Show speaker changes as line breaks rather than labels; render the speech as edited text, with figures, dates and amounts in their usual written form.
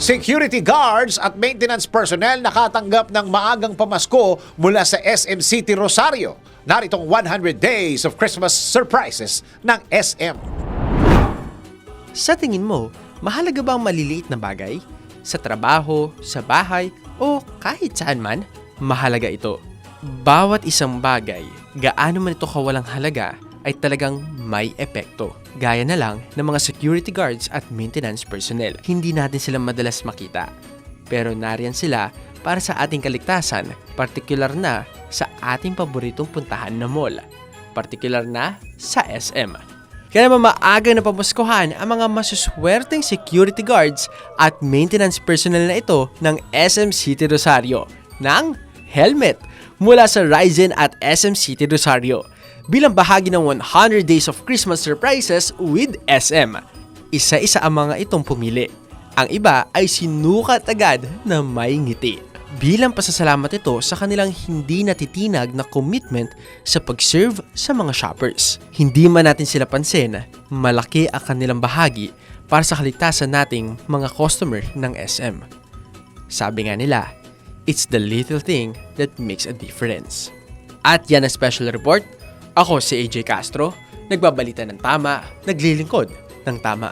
Security guards at maintenance personnel nakatanggap ng maagang pamasko mula sa SM City Rosario. Naritong 100 days of Christmas surprises ng SM.
Sa tingin mo, mahalaga ba ang maliliit na bagay? Sa trabaho, sa bahay, o kahit saan man, mahalaga ito. Bawat isang bagay, gaano man ito kawalang halaga, ay talagang may epekto. Gaya na lang ng mga security guards at maintenance personnel. Hindi natin sila madalas makita. Pero nariyan sila para sa ating kaligtasan, partikular na sa ating paboritong puntahan na mall. Partikular na sa SM. Kaya naman maaga na pamaskuhan ang mga masuswerteng security guards at maintenance personnel na ito ng SM City Rosario ng helmet mula sa Ryzen at SM City Rosario bilang bahagi ng 100 Days of Christmas Surprises with SM. Isa-isa ang mga itong pumili. Ang iba ay sinukat agad na may ngiti. Bilang pasasalamat ito sa kanilang hindi natitinag na commitment sa pag-serve sa mga shoppers. Hindi man natin sila pansin, malaki ang kanilang bahagi para sa kaligtasan nating mga customer ng SM. Sabi nga nila, it's the little thing that makes a difference. At yan ang special report. Ako si AJ Castro, nagbabalita ng tama, naglilingkod ng tama.